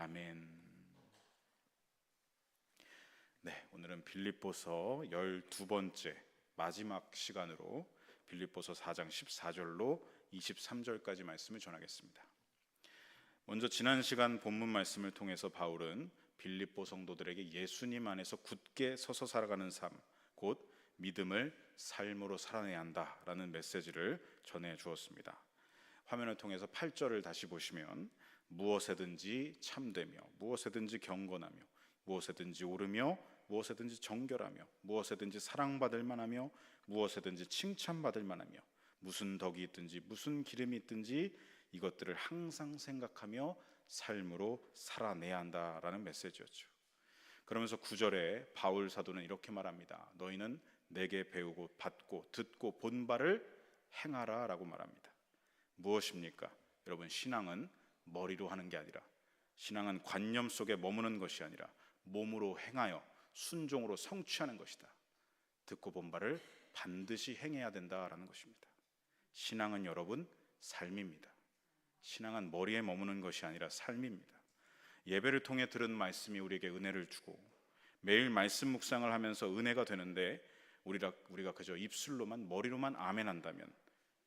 아멘. 네, 오늘은 빌립보서 12번째 마지막 시간으로 빌립보서 4장 14절로 23절까지 말씀을 전하겠습니다. 먼저 지난 시간 본문 말씀을 통해서 바울은 빌립보 성도들에게 예수님 안에서 굳게 서서 살아가는 삶, 곧 믿음을 삶으로 살아내야 한다라는 메시지를 전해 주었습니다. 화면을 통해서 8절을 다시 보시면 무엇에든지 참되며 무엇에든지 경건하며 무엇에든지 오르며 무엇에든지 정결하며 무엇에든지 사랑받을 만하며 무엇에든지 칭찬받을 만하며 무슨 덕이 있든지 무슨 기름이 있든지 이것들을 항상 생각하며 삶으로 살아내야 한다라는 메시지였죠. 그러면서 9절에 바울 사도는 이렇게 말합니다. 너희는 내게 배우고 받고 듣고 본 바를 행하라 라고 말합니다. 무엇입니까? 여러분, 신앙은 머리로 하는 게 아니라, 신앙은 관념 속에 머무는 것이 아니라 몸으로 행하여 순종으로 성취하는 것이다. 듣고 본 바를 반드시 행해야 된다라는 것입니다. 신앙은 여러분 삶입니다. 신앙은 머리에 머무는 것이 아니라 삶입니다. 예배를 통해 들은 말씀이 우리에게 은혜를 주고 매일 말씀 묵상을 하면서 은혜가 되는데 우리가 그저 입술로만 머리로만 아멘 한다면,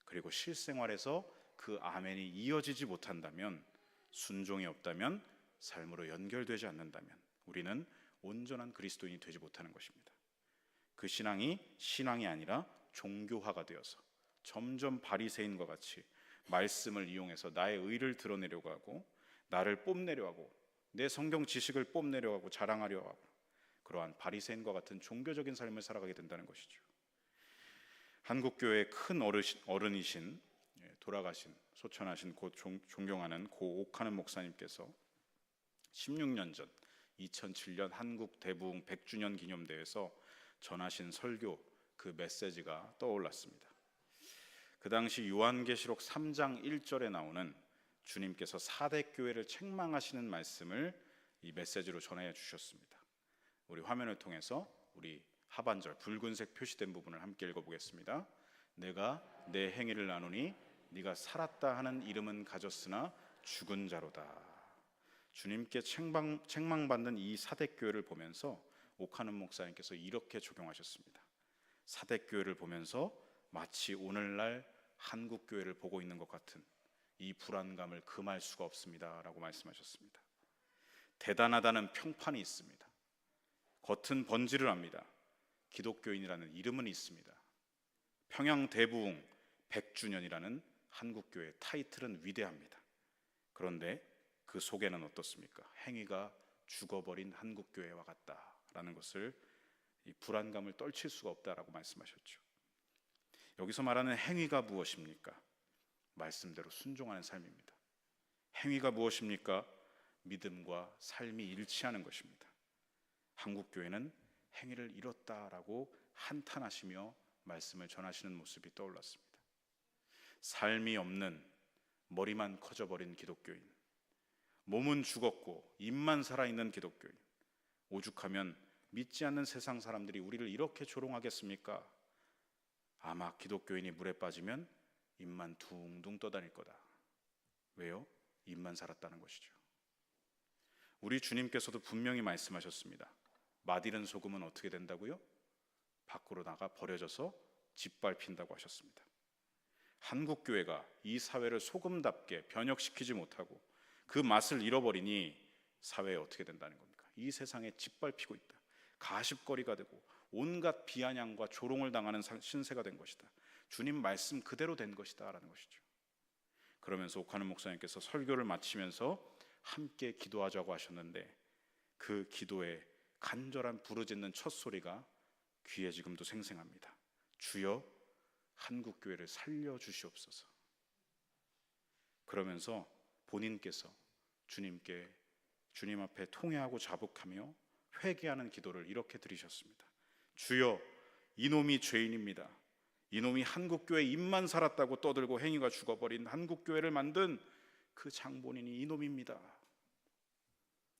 그리고 실생활에서 그 아멘이 이어지지 못한다면, 순종이 없다면, 삶으로 연결되지 않는다면 우리는 온전한 그리스도인이 되지 못하는 것입니다. 그 신앙이 신앙이 아니라 종교화가 되어서 점점 바리새인과 같이 말씀을 이용해서 나의 의를 드러내려고 하고 나를 뽐내려 하고 내 성경 지식을 뽐내려 하고 자랑하려 하고 그러한 바리새인과 같은 종교적인 삶을 살아가게 된다는 것이죠. 한국교회의 큰 어른이신, 돌아가신, 소천하신 곧 존경하는 고 옥하는 목사님께서 16년 전 2007년 한국 대부흥 100주년 기념대회에서 전하신 설교, 그 메시지가 떠올랐습니다. 그 당시 요한계시록 3장 1절에 나오는 주님께서 4대 교회를 책망하시는 말씀을 이 메시지로 전해 주셨습니다. 우리 화면을 통해서 우리 하반절 붉은색 표시된 부분을 함께 읽어보겠습니다. 내가 내 행위를 나누니 네가 살았다 하는 이름은 가졌으나 죽은 자로다. 주님께 책망받는 이 사대교회를 보면서 옥하는 목사님께서 이렇게 적용하셨습니다. 사대교회를 보면서 마치 오늘날 한국교회를 보고 있는 것 같은 이 불안감을 금할 수가 없습니다 라고 말씀하셨습니다. 대단하다는 평판이 있습니다. 겉은 번지를 합니다. 기독교인이라는 이름은 있습니다. 평양 대부흥 100주년이라는 한국교회의 타이틀은 위대합니다. 그런데 그 속에는 어떻습니까? 행위가 죽어버린 한국교회와 같다라는 것을, 이 불안감을 떨칠 수가 없다라고 말씀하셨죠. 여기서 말하는 행위가 무엇입니까? 말씀대로 순종하는 삶입니다. 행위가 무엇입니까? 믿음과 삶이 일치하는 것입니다. 한국교회는 행위를 잃었다라고 한탄하시며 말씀을 전하시는 모습이 떠올랐습니다. 삶이 없는, 머리만 커져버린 기독교인, 몸은 죽었고 입만 살아있는 기독교인, 오죽하면 믿지 않는 세상 사람들이 우리를 이렇게 조롱하겠습니까? 아마 기독교인이 물에 빠지면 입만 둥둥 떠다닐 거다. 왜요? 입만 살았다는 것이죠. 우리 주님께서도 분명히 말씀하셨습니다. 맛있는 소금은 어떻게 된다고요? 밖으로 나가 버려져서 짓밟힌다고 하셨습니다. 한국교회가 이 사회를 소금답게 변혁시키지 못하고 그 맛을 잃어버리니 사회에 어떻게 된다는 겁니까? 이 세상에 짓밟히고 있다. 가십거리가 되고 온갖 비아냥과 조롱을 당하는 신세가 된 것이다. 주님 말씀 그대로 된 것이다 라는 것이죠. 그러면서 옥하는 목사님께서 설교를 마치면서 함께 기도하자고 하셨는데, 그 기도에 간절한 부르짖는 첫 소리가 귀에 지금도 생생합니다. 주여 한국교회를 살려주시옵소서. 그러면서 본인께서 주님 앞에 통회하고 자복하며 회개하는 기도를 이렇게 드리셨습니다. 주여, 이놈이 죄인입니다. 이놈이 한국교회 입만 살았다고 떠들고 행위가 죽어버린 한국교회를 만든 그 장본인이 이놈입니다.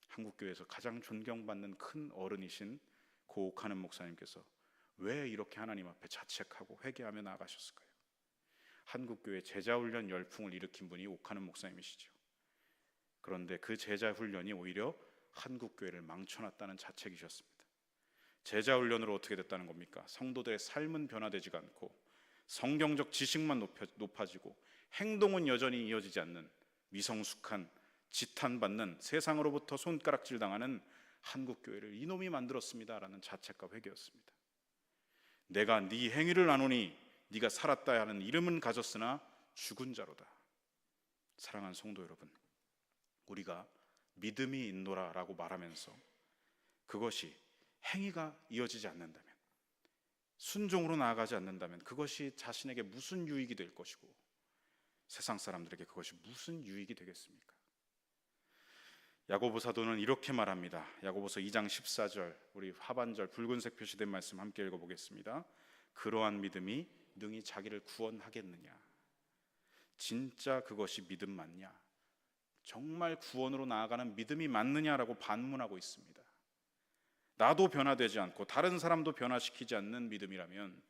한국교회에서 가장 존경받는 큰 어른이신 고 옥하는 목사님께서 왜 이렇게 하나님 앞에 자책하고 회개하며 나아가셨을까요? 한국교회 제자훈련 열풍을 일으킨 분이 옥하는 목사님이시죠. 그런데 그 제자 훈련이 오히려 한국 교회를 망쳐놨다는 자책이셨습니다. 제자 훈련으로 어떻게 됐다는 겁니까? 성도들의 삶은 변화되지가 않고 성경적 지식만 높아지고 행동은 여전히 이어지지 않는 미성숙한, 지탄받는, 세상으로부터 손가락질 당하는 한국 교회를 이놈이 만들었습니다라는 자책과 회개였습니다. 내가 네 행위를 아노니 네가 살았다 하는 이름은 가졌으나 죽은 자로다. 사랑하는 성도 여러분, 우리가 믿음이 있노라 라고 말하면서 그것이 행위가 이어지지 않는다면, 순종으로 나아가지 않는다면 그것이 자신에게 무슨 유익이 될 것이고 세상 사람들에게 그것이 무슨 유익이 되겠습니까? 야고보 사도는 이렇게 말합니다. 야고보서 2장 14절, 우리 하반절 붉은색 표시된 말씀 함께 읽어보겠습니다. 그러한 믿음이 능히 자기를 구원하겠느냐? 진짜 그것이 믿음 맞냐? 정말 구원으로 나아가는 믿음이 맞느냐라고 반문하고 있습니다. 나도 변화되지 않고 다른 사람도 변화시키지 않는 믿음이라면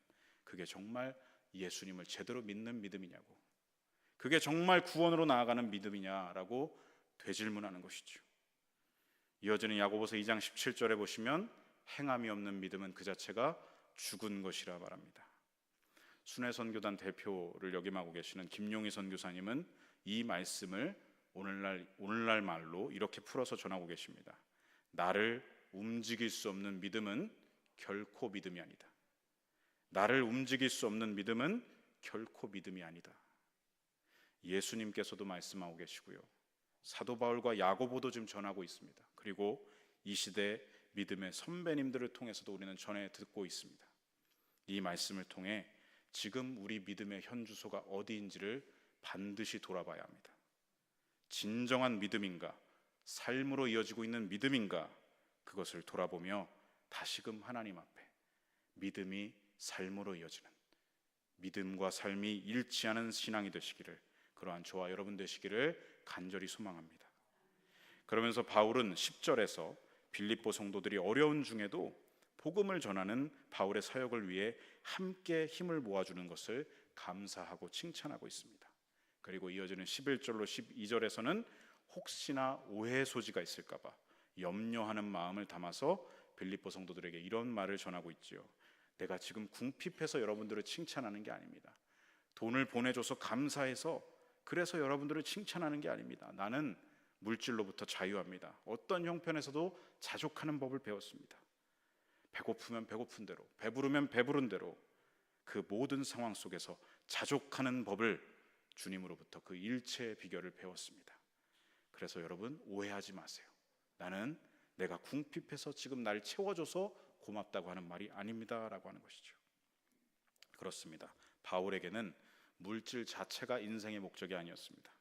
그게 정말 예수님을 제대로 믿는 믿음이냐고, 그게 정말 구원으로 나아가는 믿음이냐라고 되질문하는 것이죠. 이어지는 야고보서 2장 17절에 보시면 행함이 없는 믿음은 그 자체가 죽은 것이라 말합니다. 순회선교단 대표를 역임하고 계시는 김용희 선교사님은 이 말씀을 오늘날 말로 이렇게 풀어서 전하고 계십니다. 나를 움직일 수 없는 믿음은 결코 믿음이 아니다. 나를 움직일 수 없는 믿음은 결코 믿음이 아니다. 예수님께서도 말씀하고 계시고요, 사도 바울과 야고보도 지금 전하고 있습니다. 그리고 이 시대 믿음의 선배님들을 통해서도 우리는 전해 듣고 있습니다. 이 말씀을 통해 지금 우리 믿음의 현주소가 어디인지를 반드시 돌아봐야 합니다. 진정한 믿음인가, 삶으로 이어지고 있는 믿음인가, 그것을 돌아보며 다시금 하나님 앞에 믿음이 삶으로 이어지는, 믿음과 삶이 일치하는 신앙이 되시기를, 그러한 저와 여러분 되시기를 간절히 소망합니다. 그러면서 바울은 10절에서 빌립보 성도들이 어려운 중에도 복음을 전하는 바울의 사역을 위해 함께 힘을 모아주는 것을 감사하고 칭찬하고 있습니다. 그리고 이어지는 11절로 12절에서는 혹시나 오해의 소지가 있을까 봐 염려하는 마음을 담아서 빌립보 성도들에게 이런 말을 전하고 있지요. 내가 지금 궁핍해서 여러분들을 칭찬하는 게 아닙니다. 돈을 보내줘서 감사해서 그래서 여러분들을 칭찬하는 게 아닙니다. 나는 물질로부터 자유합니다. 어떤 형편에서도 자족하는 법을 배웠습니다. 배고프면 배고픈 대로, 배부르면 배부른 대로 그 모든 상황 속에서 자족하는 법을 주님으로부터 그 일체의 비결을 배웠습니다. 그래서 여러분 오해하지 마세요. 나는 내가 궁핍해서 지금 날 채워줘서 고맙다고 하는 말이 아닙니다 라고 하는 것이죠. 그렇습니다. 바울에게는 물질 자체가 인생의 목적이 아니었습니다.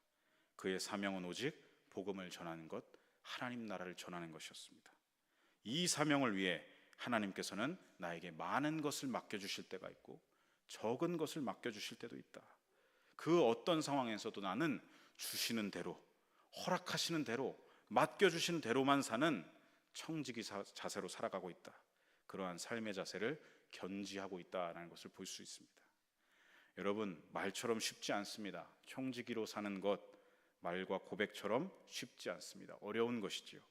그의 사명은 오직 복음을 전하는 것, 하나님 나라를 전하는 것이었습니다. 이 사명을 위해 하나님께서는 나에게 많은 것을 맡겨주실 때가 있고 적은 것을 맡겨주실 때도 있다. 그 어떤 상황에서도 나는 주시는 대로, 허락하시는 대로, 맡겨주신 대로만 사는 청지기 자세로 살아가고 있다. 그러한 삶의 자세를 견지하고 있다는 것을 볼 수 있습니다. 여러분, 말처럼 쉽지 않습니다. 청지기로 사는 것, 말과 고백처럼 쉽지 않습니다. 어려운 것이지요.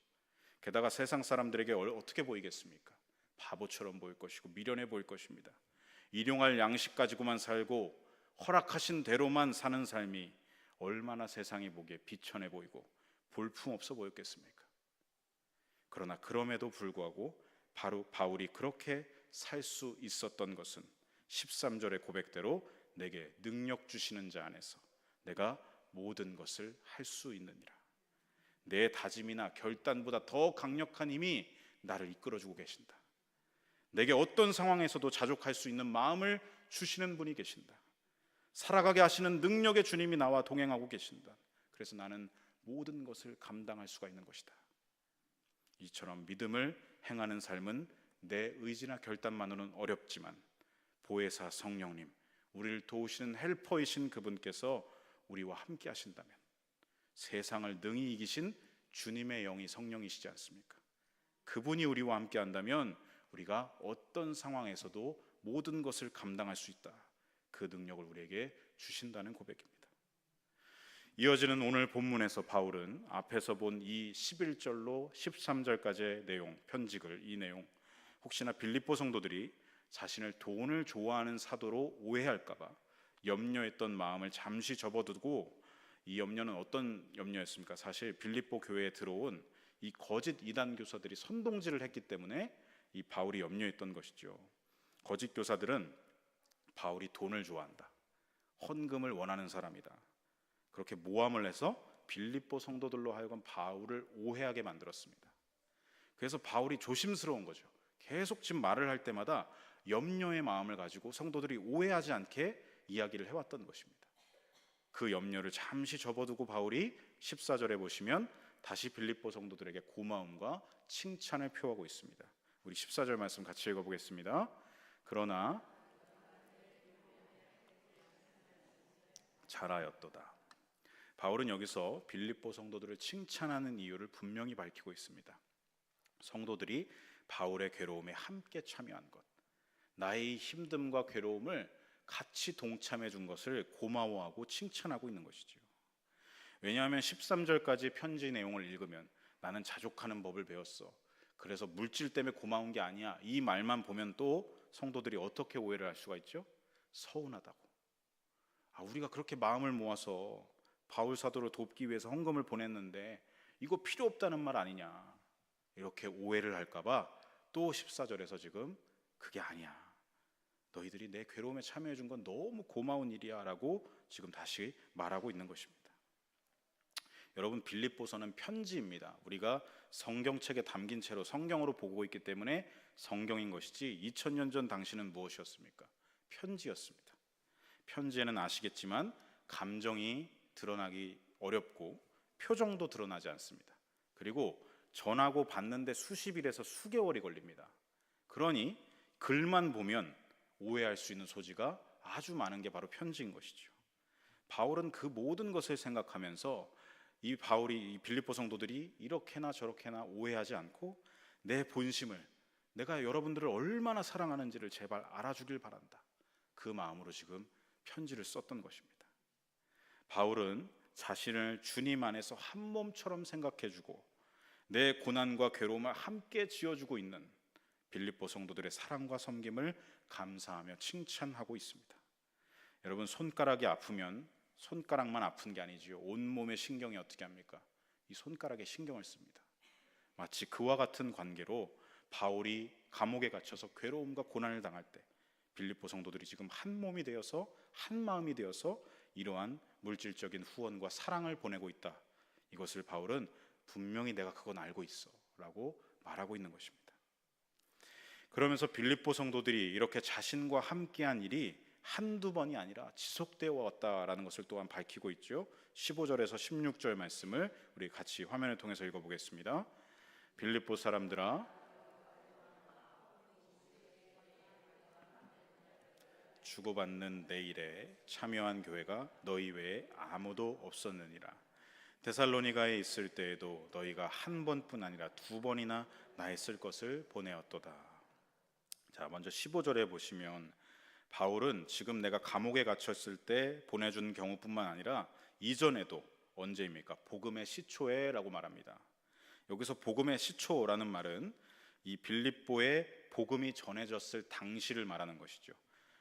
게다가 세상 사람들에게 어떻게 보이겠습니까? 바보처럼 보일 것이고 미련해 보일 것입니다. 일용할 양식 가지고만 살고 허락하신 대로만 사는 삶이 얼마나 세상이 보기에 비천해 보이고 볼품없어 보였겠습니까? 그러나 그럼에도 불구하고 바로 바울이 그렇게 살 수 있었던 것은 13절의 고백대로 내게 능력 주시는 자 안에서 내가 모든 것을 할 수 있느니라. 내 다짐이나 결단보다 더 강력한 힘이 나를 이끌어주고 계신다. 내게 어떤 상황에서도 자족할 수 있는 마음을 주시는 분이 계신다. 살아가게 하시는 능력의 주님이 나와 동행하고 계신다. 그래서 나는 모든 것을 감당할 수가 있는 것이다. 이처럼 믿음을 행하는 삶은 내 의지나 결단만으로는 어렵지만 보혜사 성령님, 우리를 도우시는 헬퍼이신 그분께서 우리와 함께 하신다면, 세상을 능히 이기신 주님의 영이 성령이시지 않습니까? 그분이 우리와 함께 한다면 우리가 어떤 상황에서도 모든 것을 감당할 수 있다. 그 능력을 우리에게 주신다는 고백입니다. 이어지는 오늘 본문에서 바울은 앞에서 본 이 11절로 13절까지의 내용, 편지글 이 내용, 혹시나 빌립보 성도들이 자신을 돈을 좋아하는 사도로 오해할까 봐 염려했던 마음을 잠시 접어두고, 이 염려는 어떤 염려였습니까? 사실 빌립보 교회에 들어온 이 거짓 이단 교사들이 선동질을 했기 때문에 이 바울이 염려했던 것이죠. 거짓 교사들은 바울이 돈을 좋아한다, 헌금을 원하는 사람이다, 그렇게 모함을 해서 빌립보 성도들로 하여금 바울을 오해하게 만들었습니다. 그래서 바울이 조심스러운 거죠. 계속 지금 말을 할 때마다 염려의 마음을 가지고 성도들이 오해하지 않게 이야기를 해왔던 것입니다. 그 염려를 잠시 접어두고 바울이 14절에 보시면 다시 빌립보 성도들에게 고마움과 칭찬을 표하고 있습니다. 우리 14절 말씀 같이 읽어보겠습니다. 그러나 잘하였도다. 바울은 여기서 빌립보 성도들을 칭찬하는 이유를 분명히 밝히고 있습니다. 성도들이 바울의 괴로움에 함께 참여한 것, 나의 힘듦과 괴로움을 같이 동참해 준 것을 고마워하고 칭찬하고 있는 것이죠. 왜냐하면 13절까지 편지 내용을 읽으면 나는 자족하는 법을 배웠어, 그래서 물질 때문에 고마운 게 아니야, 이 말만 보면 또 성도들이 어떻게 오해를 할 수가 있죠? 서운하다고. 우리가 그렇게 마음을 모아서 바울 사도를 돕기 위해서 헌금을 보냈는데 이거 필요 없다는 말 아니냐, 이렇게 오해를 할까봐 또 14절에서 지금 그게 아니야, 너희들이 내 괴로움에 참여해 준 건 너무 고마운 일이야 라고 지금 다시 말하고 있는 것입니다. 여러분, 빌립보서는 편지입니다. 우리가 성경책에 담긴 채로 성경으로 보고 있기 때문에 성경인 것이지 2000년 전 당시는 무엇이었습니까? 편지였습니다. 편지에는 아시겠지만 감정이 드러나기 어렵고 표정도 드러나지 않습니다. 그리고 전하고 받는데 수십일에서 수개월이 걸립니다. 그러니 글만 보면 오해할 수 있는 소지가 아주 많은 게 바로 편지인 것이죠. 바울은 그 모든 것을 생각하면서 이 빌립보 성도들이 이렇게나 저렇게나 오해하지 않고 내 본심을, 내가 여러분들을 얼마나 사랑하는지를 제발 알아주길 바란다, 그 마음으로 지금 편지를 썼던 것입니다. 바울은 자신을 주님 안에서 한 몸처럼 생각해주고 내 고난과 괴로움을 함께 지어주고 있는 빌립보 성도들의 사랑과 섬김을 감사하며 칭찬하고 있습니다. 여러분, 손가락이 아프면 손가락만 아픈 게 아니지요. 온몸의 신경이 어떻게 합니까? 이 손가락에 신경을 씁니다. 마치 그와 같은 관계로 바울이 감옥에 갇혀서 괴로움과 고난을 당할 때 빌립보 성도들이 지금 한 몸이 되어서, 한 마음이 되어서 이러한 물질적인 후원과 사랑을 보내고 있다, 이것을 바울은 분명히 내가 그건 알고 있어 라고 말하고 있는 것입니다. 그러면서 빌립보 성도들이 이렇게 자신과 함께한 일이 한두 번이 아니라 지속되어 왔다라는 것을 또한 밝히고 있죠. 15절에서 16절 말씀을 우리 같이 화면을 통해서 읽어보겠습니다. 빌립보 사람들아, 주고받는 내 일에 참여한 교회가 너희 외에 아무도 없었느니라. 데살로니가에 있을 때에도 너희가 한 번뿐 아니라 두 번이나 나의 쓸 것을 보내었도다. 자, 먼저 15절에 보시면 바울은 지금 내가 감옥에 갇혔을 때 보내준 경우뿐만 아니라 이전에도, 언제입니까? 복음의 시초에 라고 말합니다. 여기서 복음의 시초라는 말은 이 빌립보에 복음이 전해졌을 당시를 말하는 것이죠.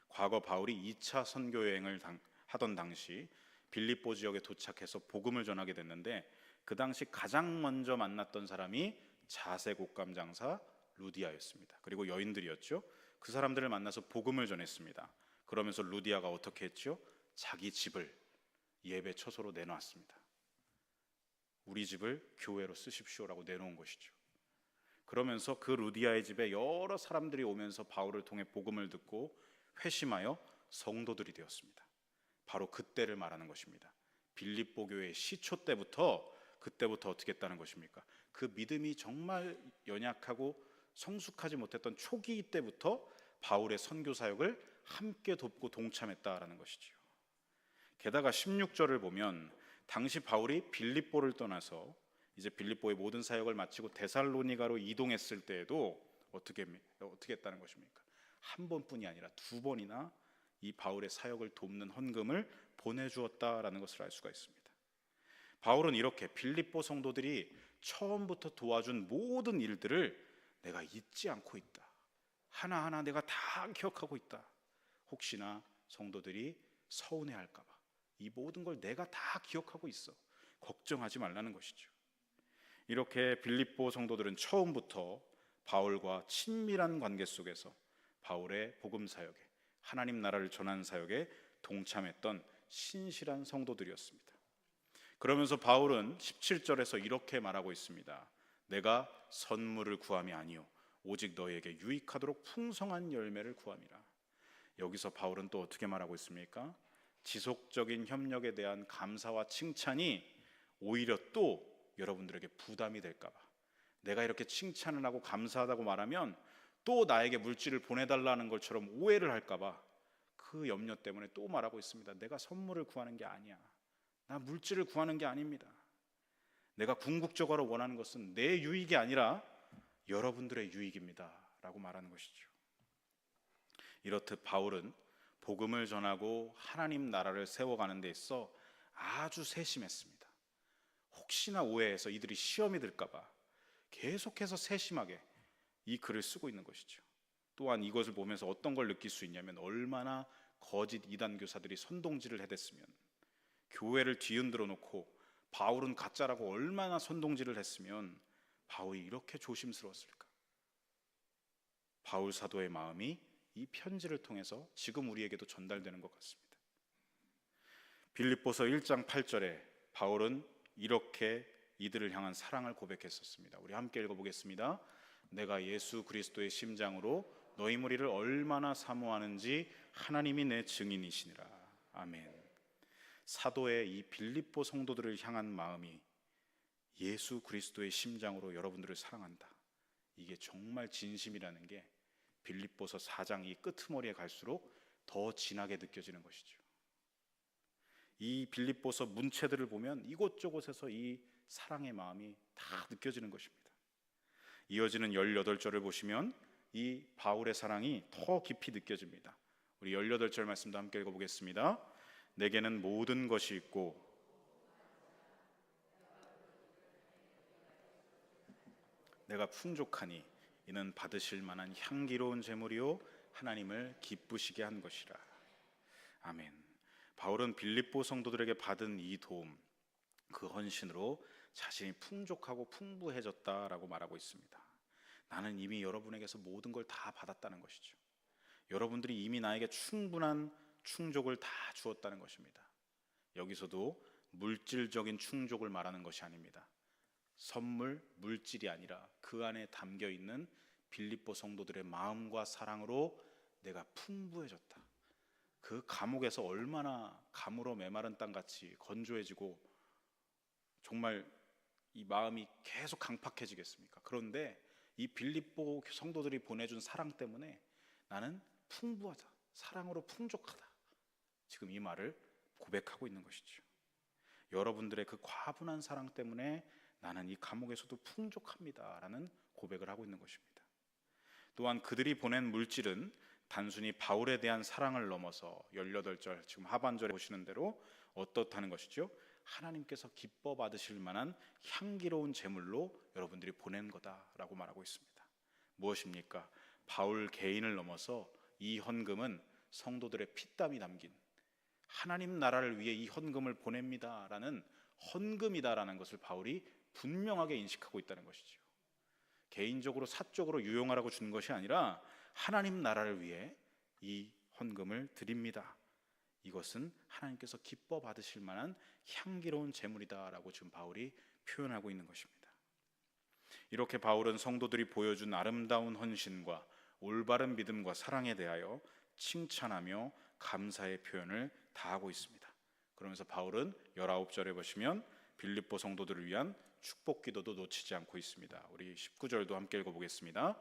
과거 바울이 2차 선교 여행을 하던 당시 빌립보 지역에 도착해서 복음을 전하게 됐는데, 그 당시 가장 먼저 만났던 사람이 자색 옷감 장사 루디아였습니다. 그리고 여인들이었죠. 그 사람들을 만나서 복음을 전했습니다. 그러면서 루디아가 어떻게 했죠? 자기 집을 예배 처소로 내놓았습니다. 우리 집을 교회로 쓰십시오라고 내놓은 것이죠. 그러면서 그 루디아의 집에 여러 사람들이 오면서 바울을 통해 복음을 듣고 회심하여 성도들이 되었습니다. 바로 그때를 말하는 것입니다. 빌립보 교회의 시초 때부터, 그때부터 어떻게 했다는 것입니까? 그 믿음이 정말 연약하고 성숙하지 못했던 초기 때부터 바울의 선교 사역을 함께 돕고 동참했다라는 것이지요. 게다가 16절을 보면 당시 바울이 빌립보를 떠나서 이제 빌립보의 모든 사역을 마치고 데살로니가로 이동했을 때에도 어떻게 했다는 것입니까? 한 번뿐이 아니라 두 번이나 이 바울의 사역을 돕는 헌금을 보내주었다라는 것을 알 수가 있습니다. 바울은 이렇게 빌립보 성도들이 처음부터 도와준 모든 일들을 내가 잊지 않고 있다. 하나하나 내가 다 기억하고 있다. 혹시나 성도들이 서운해할까 봐 이 모든 걸 내가 다 기억하고 있어. 걱정하지 말라는 것이죠. 이렇게 빌립보 성도들은 처음부터 바울과 친밀한 관계 속에서 바울의 복음 사역에, 하나님 나라를 전하는 사역에 동참했던 신실한 성도들이었습니다. 그러면서 바울은 17절에서 이렇게 말하고 있습니다. 내가 선물을 구함이 아니요 오직 너희에게 유익하도록 풍성한 열매를 구함이라. 여기서 바울은 또 어떻게 말하고 있습니까? 지속적인 협력에 대한 감사와 칭찬이 오히려 또 여러분들에게 부담이 될까 봐, 내가 이렇게 칭찬을 하고 감사하다고 말하면 또 나에게 물질을 보내달라는 것처럼 오해를 할까 봐 그 염려 때문에 또 말하고 있습니다. 내가 선물을 구하는 게 아니야. 나 물질을 구하는 게 아닙니다. 내가 궁극적으로 원하는 것은 내 유익이 아니라 여러분들의 유익입니다 라고 말하는 것이죠. 이렇듯 바울은 복음을 전하고 하나님 나라를 세워가는 데 있어 아주 세심했습니다. 혹시나 오해해서 이들이 시험이 들까 봐 계속해서 세심하게 이 글을 쓰고 있는 것이죠. 또한 이것을 보면서 어떤 걸 느낄 수 있냐면, 얼마나 거짓 이단 교사들이 선동질을 해댔으면, 교회를 뒤흔들어 놓고 바울은 가짜라고 얼마나 선동질을 했으면 바울이 이렇게 조심스러웠을까. 바울 사도의 마음이 이 편지를 통해서 지금 우리에게도 전달되는 것 같습니다. 빌립보서 1장 8절에 바울은 이렇게 이들을 향한 사랑을 고백했었습니다. 우리 함께 읽어보겠습니다. 내가 예수 그리스도의 심장으로 너희 무리를 얼마나 사모하는지 하나님이 내 증인이시니라. 아멘. 사도의 이 빌립보 성도들을 향한 마음이 예수 그리스도의 심장으로 여러분들을 사랑한다, 이게 정말 진심이라는 게 빌립보서 4장 이 끄트머리에 갈수록 더 진하게 느껴지는 것이죠. 이 빌립보서 문체들을 보면 이곳저곳에서 이 사랑의 마음이 다 느껴지는 것입니다. 이어지는 18절을 보시면 이 바울의 사랑이 더 깊이 느껴집니다. 우리 18절 말씀도 함께 읽어보겠습니다. 내게는 모든 것이 있고 내가 풍족하니 이는 받으실 만한 향기로운 제물이요 하나님을 기쁘시게 한 것이라. 아멘. 바울은 빌립보 성도들에게 받은 이 도움, 그 헌신으로 자신이 풍족하고 풍부해졌다라고 말하고 있습니다. 나는 이미 여러분에게서 모든 걸 다 받았다는 것이죠. 여러분들이 이미 나에게 충분한 충족을 다 주었다는 것입니다. 여기서도 물질적인 충족을 말하는 것이 아닙니다. 선물, 물질이 아니라 그 안에 담겨 있는 빌립보 성도들의 마음과 사랑으로 내가 풍부해졌다. 그 감옥에서 얼마나 가물어 메마른 땅같이 건조해지고 정말 이 마음이 계속 강팍해지겠습니까? 그런데 이 빌립보 성도들이 보내준 사랑 때문에 나는 풍부하다, 사랑으로 풍족하다, 지금 이 말을 고백하고 있는 것이죠. 여러분들의 그 과분한 사랑 때문에 나는 이 감옥에서도 풍족합니다 라는 고백을 하고 있는 것입니다. 또한 그들이 보낸 물질은 단순히 바울에 대한 사랑을 넘어서 18절 지금 하반절에 보시는 대로 어떻다는 것이죠? 하나님께서 기뻐 받으실 만한 향기로운 제물로 여러분들이 보낸 거다라고 말하고 있습니다. 무엇입니까? 바울 개인을 넘어서 이 헌금은 성도들의 피땀이 담긴 하나님 나라를 위해 이 헌금을 보냅니다 라는 헌금이다라는 것을 바울이 분명하게 인식하고 있다는 것이죠. 개인적으로 사적으로 유용하라고 준 것이 아니라 하나님 나라를 위해 이 헌금을 드립니다. 이것은 하나님께서 기뻐 받으실 만한 향기로운 제물이다라고 지금 바울이 표현하고 있는 것입니다. 이렇게 바울은 성도들이 보여준 아름다운 헌신과 올바른 믿음과 사랑에 대하여 칭찬하며 감사의 표현을 다하고 있습니다. 그러면서 바울은 19절에 보시면 빌립보 성도들을 위한 축복 기도도 놓치지 않고 있습니다. 우리 19절도 함께 읽어보겠습니다.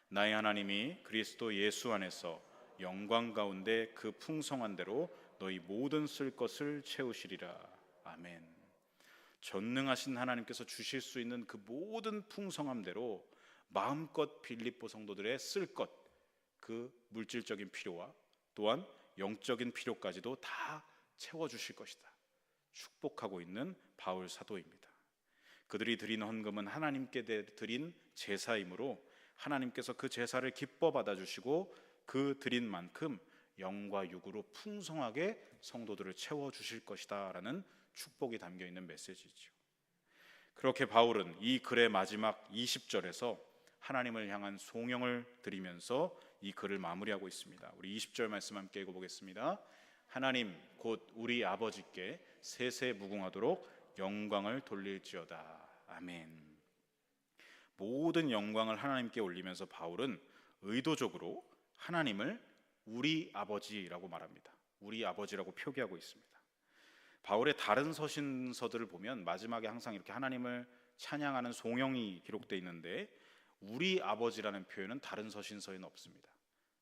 나의 하나님이 그리스도 예수 안에서 영광 가운데 그 풍성한 대로 너희 모든 쓸 것을 채우시리라. 아멘. 전능하신 하나님께서 주실 수 있는 그 모든 풍성함대로 마음껏 빌립보 성도들의 쓸 것, 그 물질적인 필요와 또한 영적인 필요까지도 다 채워주실 것이다. 축복하고 있는 바울 사도입니다. 그들이 드린 헌금은 하나님께 드린 제사이므로 하나님께서 그 제사를 기뻐 받아주시고 그 드린 만큼 영과 육으로 풍성하게 성도들을 채워주실 것이다 라는 축복이 담겨있는 메시지죠. 그렇게 바울은 이 글의 마지막 20절에서 하나님을 향한 송영을 드리면서 이 글을 마무리하고 있습니다. 우리 20절 말씀 함께 읽어보겠습니다. 하나님 곧 우리 아버지께 세세 무궁하도록 영광을 돌릴지어다. 아멘. 모든 영광을 하나님께 올리면서 바울은 의도적으로 하나님을 우리 아버지라고 말합니다. 우리 아버지라고 표기하고 있습니다. 바울의 다른 서신서들을 보면 마지막에 항상 이렇게 하나님을 찬양하는 송영이 기록되어 있는데 우리 아버지라는 표현은 다른 서신서에는 없습니다.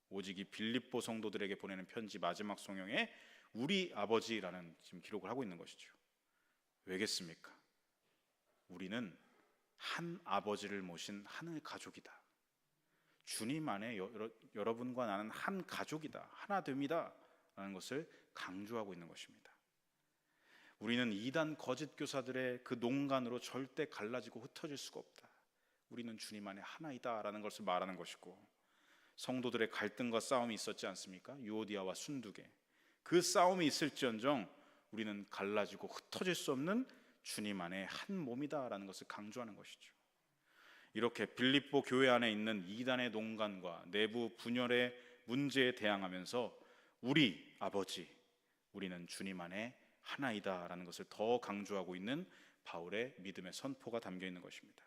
오직 이 빌립보 성도들에게 보내는 편지 마지막 송영에 우리 아버지라는 지금 기록을 하고 있는 것이죠. 왜겠습니까? 우리는 한 아버지를 모신 하늘 가족이다. 주님 안에 여러분과 나는 한 가족이다. 하나됨이다 라는 것을 강조하고 있는 것입니다. 우리는 이단 거짓 교사들의 그 농간으로 절대 갈라지고 흩어질 수가 없다. 우리는 주님 안에 하나이다 라는 것을 말하는 것이고, 성도들의 갈등과 싸움이 있었지 않습니까? 유오디아와 순두계. 그 싸움이 있을지언정 우리는 갈라지고 흩어질 수 없는 주님 안에 한 몸이다 라는 것을 강조하는 것이죠. 이렇게 빌립보 교회 안에 있는 이단의 농간과 내부 분열의 문제에 대항하면서 우리 아버지, 우리는 주님 안에 하나이다 라는 것을 더 강조하고 있는 바울의 믿음의 선포가 담겨 있는 것입니다.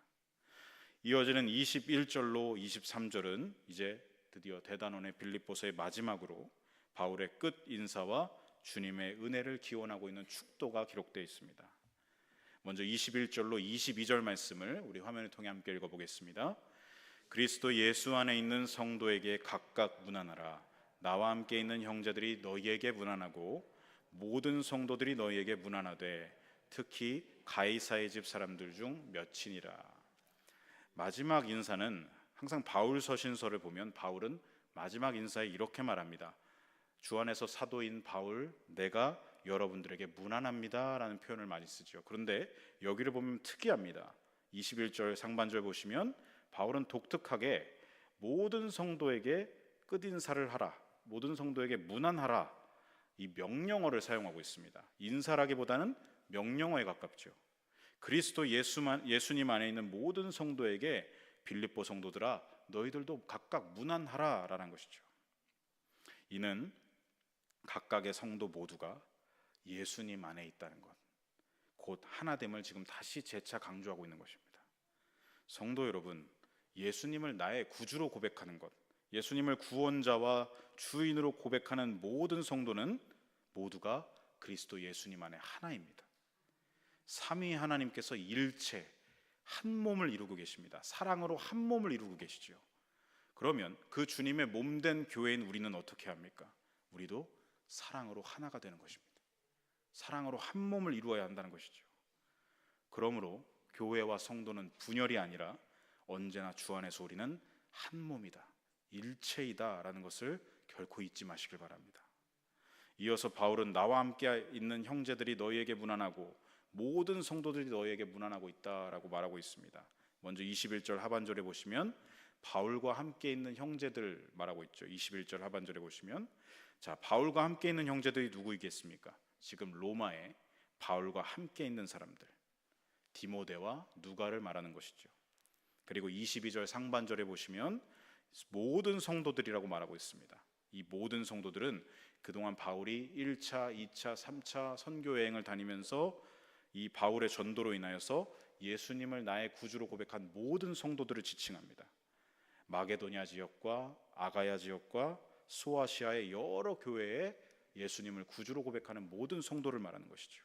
이어지는 21절로 23절은 이제 드디어 대단원의 빌립보서의 마지막으로 바울의 끝 인사와 주님의 은혜를 기원하고 있는 축도가 기록되어 있습니다. 먼저 21절로 22절 말씀을 우리 화면을 통해 함께 읽어보겠습니다. 그리스도 예수 안에 있는 성도에게 각각 문안하라. 나와 함께 있는 형제들이 너희에게 문안하고 모든 성도들이 너희에게 문안하되 특히 가이사의 집 사람들 중 몇이니라. 마지막 인사는 항상 바울 서신서를 보면 바울은 마지막 인사에 이렇게 말합니다. 주 안에서 사도인 바울, 내가 여러분들에게 문안합니다 라는 표현을 많이 쓰죠. 그런데 여기를 보면 특이합니다. 21절 상반절 보시면 바울은 독특하게 모든 성도에게 끝인사를 하라, 모든 성도에게 문안하라, 이 명령어를 사용하고 있습니다. 인사라기보다는 명령어에 가깝죠. 그리스도 예수님 안에 있는 모든 성도에게 빌립보 성도들아 너희들도 각각 문안하라 라는 것이죠. 이는 각각의 성도 모두가 예수님 안에 있다는 것, 곧 하나됨을 지금 다시 재차 강조하고 있는 것입니다. 성도 여러분, 예수님을 나의 구주로 고백하는 것, 예수님을 구원자와 주인으로 고백하는 모든 성도는 모두가 그리스도 예수님 안에 하나입니다. 삼위 하나님께서 일체 한 몸을 이루고 계십니다. 사랑으로 한 몸을 이루고 계시죠. 그러면 그 주님의 몸된 교회인 우리는 어떻게 합니까? 우리도 사랑으로 하나가 되는 것입니다. 사랑으로 한 몸을 이루어야 한다는 것이죠. 그러므로 교회와 성도는 분열이 아니라 언제나 주 안에서 우리는 한 몸이다, 일체이다 라는 것을 결코 잊지 마시길 바랍니다. 이어서 바울은 나와 함께 있는 형제들이 너희에게 문안하고 모든 성도들이 너희에게 문안하고 있다라고 말하고 있습니다. 먼저 21절 하반절에 보시면 바울과 함께 있는 형제들 말하고 있죠. 21절 하반절에 보시면, 자, 바울과 함께 있는 형제들이 누구이겠습니까? 지금 로마에 바울과 함께 있는 사람들, 디모데와 누가를 말하는 것이죠. 그리고 22절 상반절에 보시면 모든 성도들이라고 말하고 있습니다. 이 모든 성도들은 그동안 바울이 1차, 2차, 3차 선교 여행을 다니면서 이 바울의 전도로 인하여서 예수님을 나의 구주로 고백한 모든 성도들을 지칭합니다. 마게도냐 지역과 아가야 지역과 소아시아의 여러 교회에 예수님을 구주로 고백하는 모든 성도를 말하는 것이죠.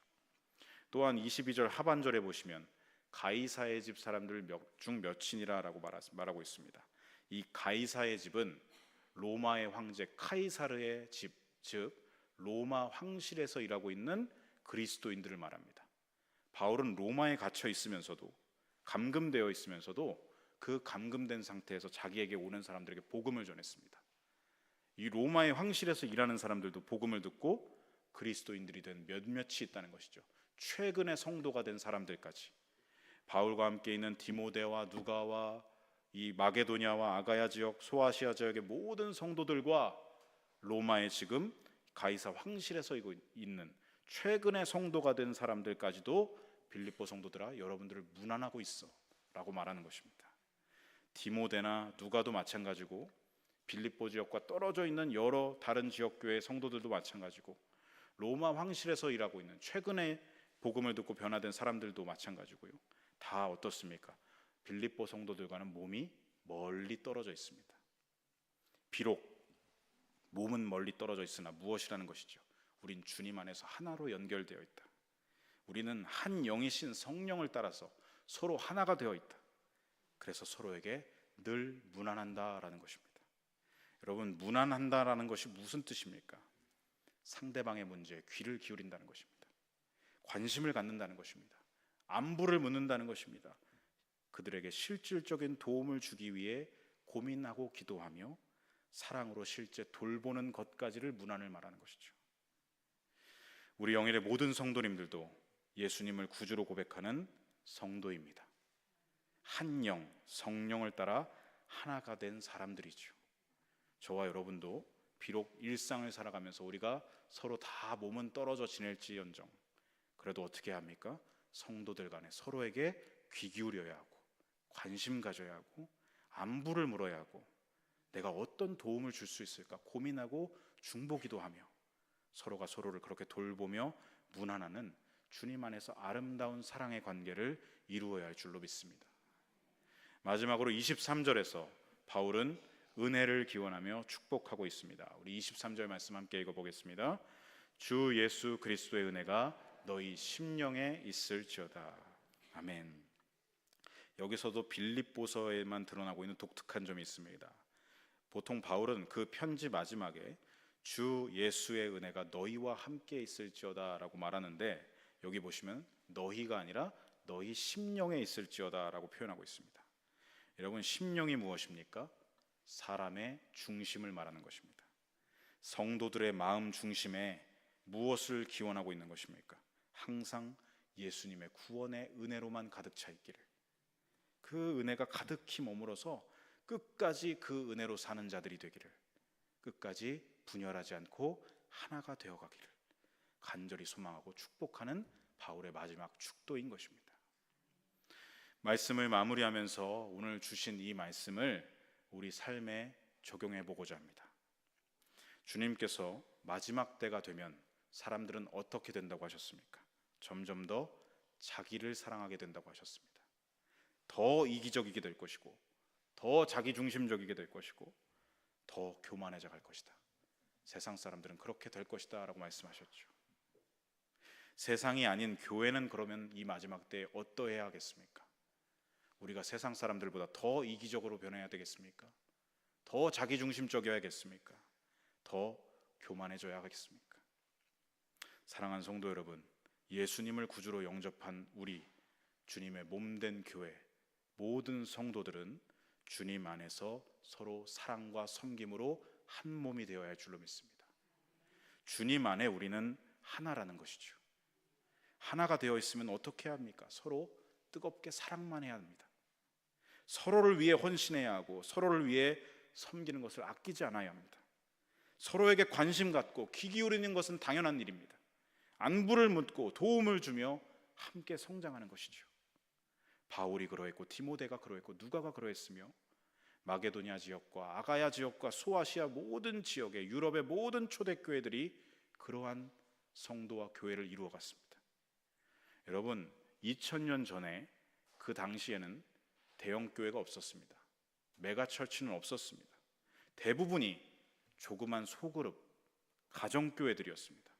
또한 22절 하반절에 보시면 가이사의 집 사람들 중 몇이니라 라고 말하고 있습니다. 이 가이사의 집은 로마의 황제 카이사르의 집, 즉 로마 황실에서 일하고 있는 그리스도인들을 말합니다. 바울은 로마에 갇혀 있으면서도, 감금되어 있으면서도 그 감금된 상태에서 자기에게 오는 사람들에게 복음을 전했습니다. 이 로마의 황실에서 일하는 사람들도 복음을 듣고 그리스도인들이 된 몇몇이 있다는 것이죠. 최근의 성도가 된 사람들까지, 바울과 함께 있는 디모데와 누가와 이 마게도냐와 아가야 지역, 소아시아 지역의 모든 성도들과 로마에 지금 가이사 황실에서 있는 최근의 성도가 된 사람들까지도 빌립보 성도들아, 여러분들을 문안하고 있어 라고 말하는 것입니다. 디모데나 누가도 마찬가지고, 빌립보 지역과 떨어져 있는 여러 다른 지역교회 성도들도 마찬가지고, 로마 황실에서 일하고 있는 최근에 복음을 듣고 변화된 사람들도 마찬가지고요. 다 어떻습니까? 빌립보 성도들과는 몸이 멀리 떨어져 있습니다. 비록 몸은 멀리 떨어져 있으나 무엇이라는 것이죠? 우린 주님 안에서 하나로 연결되어 있다. 우리는 한 영이신 성령을 따라서 서로 하나가 되어 있다. 그래서 서로에게 늘 문안한다라는 것입니다. 여러분, 문안한다라는 것이 무슨 뜻입니까? 상대방의 문제에 귀를 기울인다는 것입니다. 관심을 갖는다는 것입니다. 안부를 묻는다는 것입니다. 그들에게 실질적인 도움을 주기 위해 고민하고 기도하며 사랑으로 실제 돌보는 것까지를 문안을 말하는 것이죠. 우리 영일의 모든 성도님들도 예수님을 구주로 고백하는 성도입니다. 한 영, 성령을 따라 하나가 된 사람들이죠. 저와 여러분도 비록 일상을 살아가면서 우리가 서로 다 몸은 떨어져 지낼지언정, 그래도 어떻게 합니까? 성도들 간에 서로에게 귀 기울여야 하고, 관심 가져야 하고, 안부를 물어야 하고, 내가 어떤 도움을 줄 수 있을까 고민하고 중보기도 하며, 서로가 서로를 그렇게 돌보며 문안하는 주님 안에서 아름다운 사랑의 관계를 이루어야 할 줄로 믿습니다. 마지막으로 23절에서 바울은 은혜를 기원하며 축복하고 있습니다. 우리 23절 말씀 함께 읽어보겠습니다. 주 예수 그리스도의 은혜가 너희 심령에 있을지어다. 아멘. 여기서도 빌립보서에만 드러나고 있는 독특한 점이 있습니다. 보통 바울은 그 편지 마지막에 주 예수의 은혜가 너희와 함께 있을지어다 라고 말하는데, 여기 보시면 너희가 아니라 너희 심령에 있을지어다 라고 표현하고 있습니다. 여러분, 심령이 무엇입니까? 사람의 중심을 말하는 것입니다. 성도들의 마음 중심에 무엇을 기원하고 있는 것입니까? 항상 예수님의 구원의 은혜로만 가득 차 있기를, 그 은혜가 가득히 머물어서 끝까지 그 은혜로 사는 자들이 되기를, 끝까지 분열하지 않고 하나가 되어가기를 간절히 소망하고 축복하는 바울의 마지막 축도인 것입니다. 말씀을 마무리하면서 오늘 주신 이 말씀을 우리 삶에 적용해 보고자 합니다. 주님께서 마지막 때가 되면 사람들은 어떻게 된다고 하셨습니까? 점점 더 자기를 사랑하게 된다고 하셨습니다. 더 이기적이게 될 것이고, 더 자기중심적이게 될 것이고, 더 교만해져 갈 것이다. 세상 사람들은 그렇게 될 것이다 라고 말씀하셨죠. 세상이 아닌 교회는 그러면 이 마지막 때에 어떠해야 하겠습니까? 우리가 세상 사람들보다 더 이기적으로 변해야 되겠습니까? 더 자기중심적이어야겠습니까? 더 교만해져야 하겠습니까? 사랑하는 성도 여러분, 예수님을 구주로 영접한 우리 주님의 몸된 교회 모든 성도들은 주님 안에서 서로 사랑과 섬김으로 한 몸이 되어야 할 줄로 믿습니다. 주님 안에 우리는 하나라는 것이죠. 하나가 되어 있으면 어떻게 해야 합니까? 서로 뜨겁게 사랑만 해야 합니다. 서로를 위해 헌신해야 하고, 서로를 위해 섬기는 것을 아끼지 않아야 합니다. 서로에게 관심 갖고 귀 기울이는 것은 당연한 일입니다. 안부를 묻고 도움을 주며 함께 성장하는 것이죠. 바울이 그러했고, 디모데가 그러했고, 누가가 그러했으며, 마게도냐 지역과 아가야 지역과 소아시아 모든 지역의 유럽의 모든 초대교회들이 그러한 성도와 교회를 이루어갔습니다. 여러분, 2000년 전에 그 당시에는 대형 교회가 없었습니다. 메가처치는 없었습니다. 대부분이 조그만 소그룹 가정교회들이었습니다.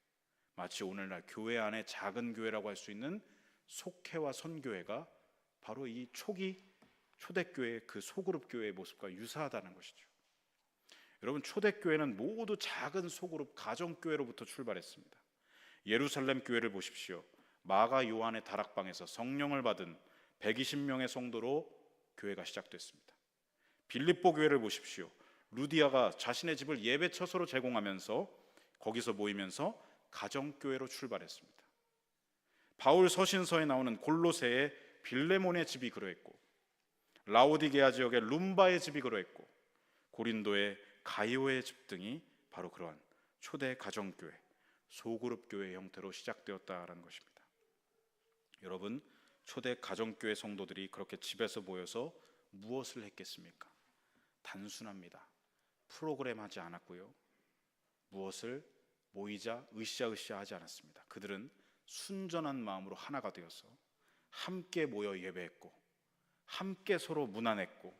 마치 오늘날 교회 안에 작은 교회라고 할 수 있는 속회와 선교회가 바로 이 초기 초대교회의 그 소그룹 교회의 모습과 유사하다는 것이죠. 여러분, 초대교회는 모두 작은 소그룹 가정교회로부터 출발했습니다. 예루살렘 교회를 보십시오. 마가 요한의 다락방에서 성령을 받은 120명의 성도로 교회가 시작됐습니다. 빌립보 교회를 보십시오. 루디아가 자신의 집을 예배처소로 제공하면서 거기서 모이면서 가정교회로 출발했습니다. 바울 서신서에 나오는 골로새의 빌레몬의 집이 그러했고, 라오디게아 지역의 룸바의 집이 그러했고, 고린도의 가이오의 집 등이 바로 그러한 초대 가정교회, 소그룹 교회 형태로 시작되었다라는 것입니다. 여러분, 초대 가정교회 성도들이 그렇게 집에서 모여서 무엇을 했겠습니까? 단순합니다. 프로그램 하지 않았고요, 무엇을 모이자 으쌰으쌰 하지 않았습니다. 그들은 순전한 마음으로 하나가 되어서 함께 모여 예배했고, 함께 서로 문안했고,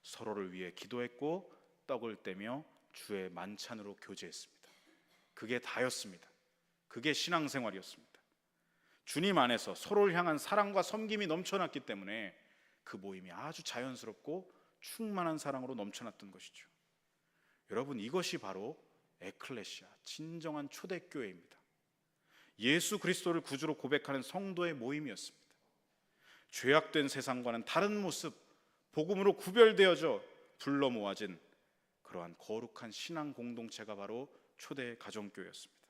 서로를 위해 기도했고, 떡을 떼며 주의 만찬으로 교제했습니다. 그게 다였습니다. 그게 신앙생활이었습니다. 주님 안에서 서로를 향한 사랑과 섬김이 넘쳐났기 때문에 그 모임이 아주 자연스럽고 충만한 사랑으로 넘쳐났던 것이죠. 여러분, 이것이 바로 에클레시아, 진정한 초대교회입니다. 예수 그리스도를 구주로 고백하는 성도의 모임이었습니다. 죄악된 세상과는 다른 모습, 복음으로 구별되어져 불러 모아진 그러한 거룩한 신앙 공동체가 바로 초대 가정교회였습니다.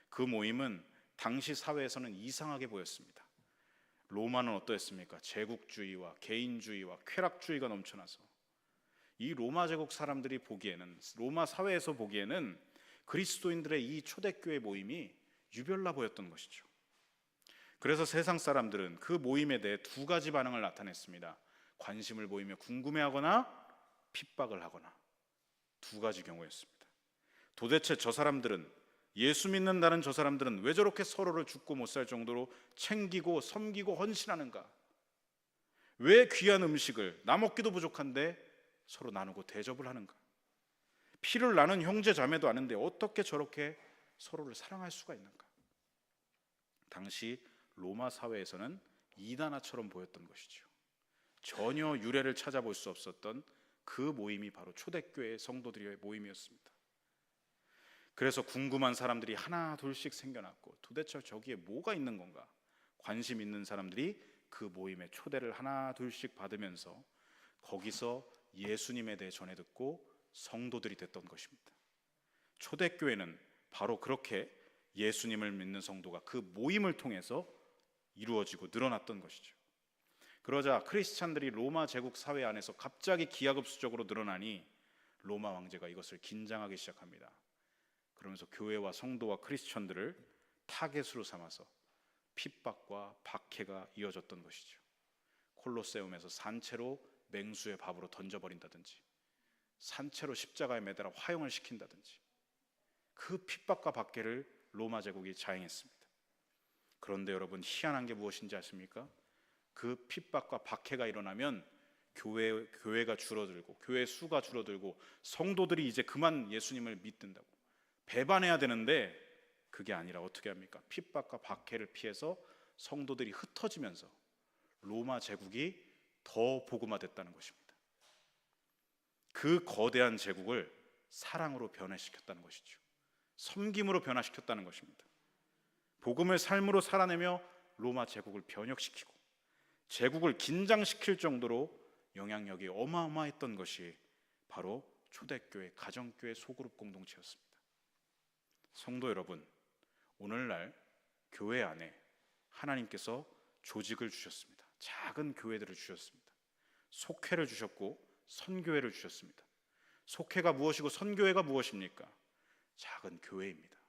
그 모임은 당시 사회에서는 이상하게 보였습니다. 로마는 어떠했습니까? 제국주의와 개인주의와 쾌락주의가 넘쳐나서 이 로마 제국 사람들이 보기에는, 로마 사회에서 보기에는 그리스도인들의 이 초대교회 모임이 유별나 보였던 것이죠. 그래서 세상 사람들은 그 모임에 대해 두 가지 반응을 나타냈습니다. 관심을 보이며 궁금해하거나 핍박을 하거나, 두 가지 경우였습니다. 도대체 저 사람들은, 예수 믿는다는 저 사람들은 왜 저렇게 서로를 죽고 못 살 정도로 챙기고 섬기고 헌신하는가? 왜 귀한 음식을 나 먹기도 부족한데 서로 나누고 대접을 하는가? 피를 나눈 형제 자매도 아는데 어떻게 저렇게 서로를 사랑할 수가 있는가? 당시 로마 사회에서는 이단아처럼 보였던 것이죠. 전혀 유래를 찾아볼 수 없었던 그 모임이 바로 초대교회 성도들의 모임이었습니다. 그래서 궁금한 사람들이 하나 둘씩 생겨났고, 도대체 저기에 뭐가 있는 건가? 관심 있는 사람들이 그 모임에 초대를 하나 둘씩 받으면서 거기서 예수님에 대해 전해 듣고 성도들이 됐던 것입니다. 초대교회는 바로 그렇게 예수님을 믿는 성도가 그 모임을 통해서 이루어지고 늘어났던 것이죠. 그러자 크리스찬들이 로마 제국 사회 안에서 갑자기 기하급수적으로 늘어나니 로마 황제가 이것을 긴장하기 시작합니다. 그러면서 교회와 성도와 크리스천들을 타겟으로 삼아서 핍박과 박해가 이어졌던 것이죠. 콜로세움에서 산채로 맹수의 밥으로 던져버린다든지, 산채로 십자가에 매달아 화형을 시킨다든지, 그 핍박과 박해를 로마 제국이 자행했습니다. 그런데 여러분, 희한한 게 무엇인지 아십니까? 그 핍박과 박해가 일어나면 교회가 줄어들고, 교회 수가 줄어들고, 성도들이 이제 그만 예수님을 믿는다고 배반해야 되는데, 그게 아니라 어떻게 합니까? 핍박과 박해를 피해서 성도들이 흩어지면서 로마 제국이 더 복음화됐다는 것입니다. 그 거대한 제국을 사랑으로 변화시켰다는 것이죠. 섬김으로 변화시켰다는 것입니다. 복음을 삶으로 살아내며 로마 제국을 변혁시키고 제국을 긴장시킬 정도로 영향력이 어마어마했던 것이 바로 초대교회, 가정교회 소그룹 공동체였습니다. 성도 여러분, 오늘날 교회 안에 하나님께서 조직을 주셨습니다. 작은 교회들을 주셨습니다. 속회를 주셨고 선교회를 주셨습니다. 속회가 무엇이고 선교회가 무엇입니까? 작은 교회입니다.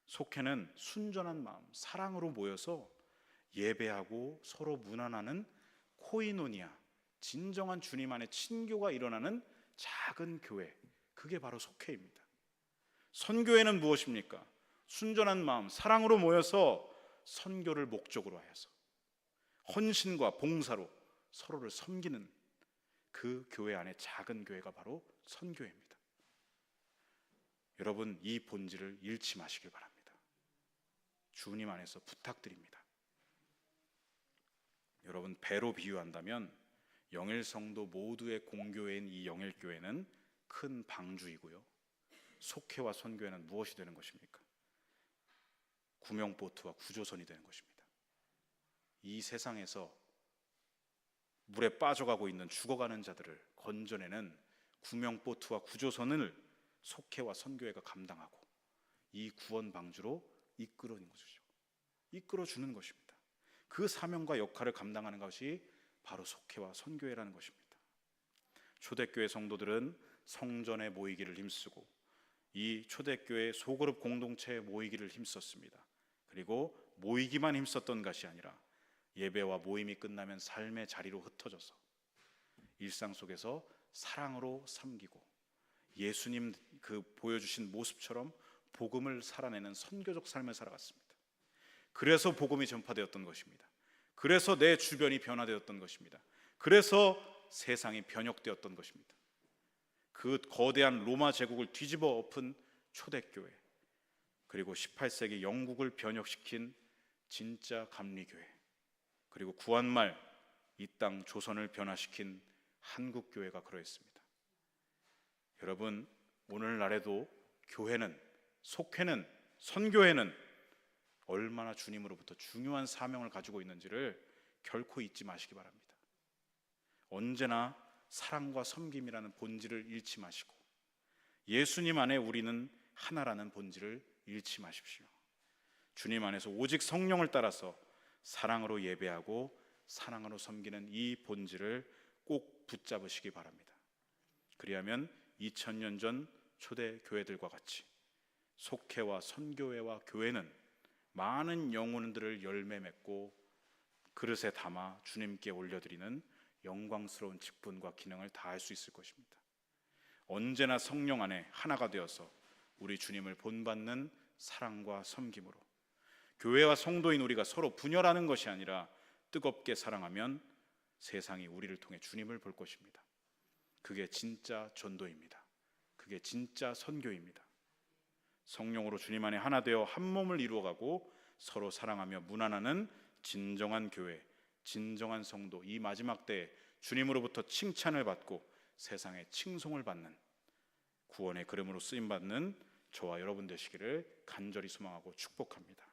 속회는 순전한 마음, 사랑으로 모여서 예배하고 서로 문안하는 코이노니아, 진정한 주님 안에 친교가 일어나는 작은 교회, 그게 바로 속회입니다. 선교회는 무엇입니까? 순전한 마음, 사랑으로 모여서 선교를 목적으로 하여서 헌신과 봉사로 서로를 섬기는 그 교회 안에 작은 교회가 바로 선교회입니다. 여러분, 이 본질을 잃지 마시길 바랍니다. 주님 안에서 부탁드립니다. 여러분, 배로 비유한다면 영일성도 모두의 공교회인 이 영일교회는 큰 방주이고요, 속회와 선교회는 무엇이 되는 것입니까? 구명보트와 구조선이 되는 것입니다. 이 세상에서 물에 빠져가고 있는 죽어가는 자들을 건져내는 구명보트와 구조선을 속회와 선교회가 감당하고 이 구원 방주로 이끌어낸 것이죠. 이끌어 주는 것입니다. 그 사명과 역할을 감당하는 것이 바로 속회와 선교회라는 것입니다. 초대교회 성도들은 성전에 모이기를 힘쓰고 이 초대교회 소그룹 공동체에 모이기를 힘썼습니다. 그리고 모이기만 힘썼던 것이 아니라 예배와 모임이 끝나면 삶의 자리로 흩어져서 일상 속에서 사랑으로 섬기고 예수님 그 보여주신 모습처럼 복음을 살아내는 선교적 삶을 살아갔습니다. 그래서 복음이 전파되었던 것입니다. 그래서 내 주변이 변화되었던 것입니다. 그래서 세상이 변혁되었던 것입니다. 그 거대한 로마 제국을 뒤집어 엎은 초대교회, 그리고 18세기 영국을 변혁시킨 진짜 감리교회, 그리고 구한말 이 땅 조선을 변화시킨 한국교회가 그러했습니다. 여러분, 오늘날에도 교회는, 속회는, 선교회는 얼마나 주님으로부터 중요한 사명을 가지고 있는지를 결코 잊지 마시기 바랍니다. 언제나 사랑과 섬김이라는 본질을 잃지 마시고 예수님 안에 우리는 하나라는 본질을 잃지 마십시오. 주님 안에서 오직 성령을 따라서 사랑으로 예배하고 사랑으로 섬기는 이 본질을 꼭 붙잡으시기 바랍니다. 그리하면 2000년 전 초대 교회들과 같이 속회와 선교회와 교회는 많은 영혼들을 열매 맺고 그릇에 담아 주님께 올려드리는 영광스러운 직분과 기능을 다할 수 있을 것입니다. 언제나 성령 안에 하나가 되어서 우리 주님을 본받는 사랑과 섬김으로 교회와 성도인 우리가 서로 분열하는 것이 아니라 뜨겁게 사랑하면 세상이 우리를 통해 주님을 볼 것입니다. 그게 진짜 전도입니다. 그게 진짜 선교입니다. 성령으로 주님 안에 하나 되어 한 몸을 이루어가고 서로 사랑하며 문안하는 진정한 교회, 진정한 성도, 이 마지막 때에 주님으로부터 칭찬을 받고 세상에 칭송을 받는 구원의 그름으로 쓰임받는 저와 여러분 되시기를 간절히 소망하고 축복합니다.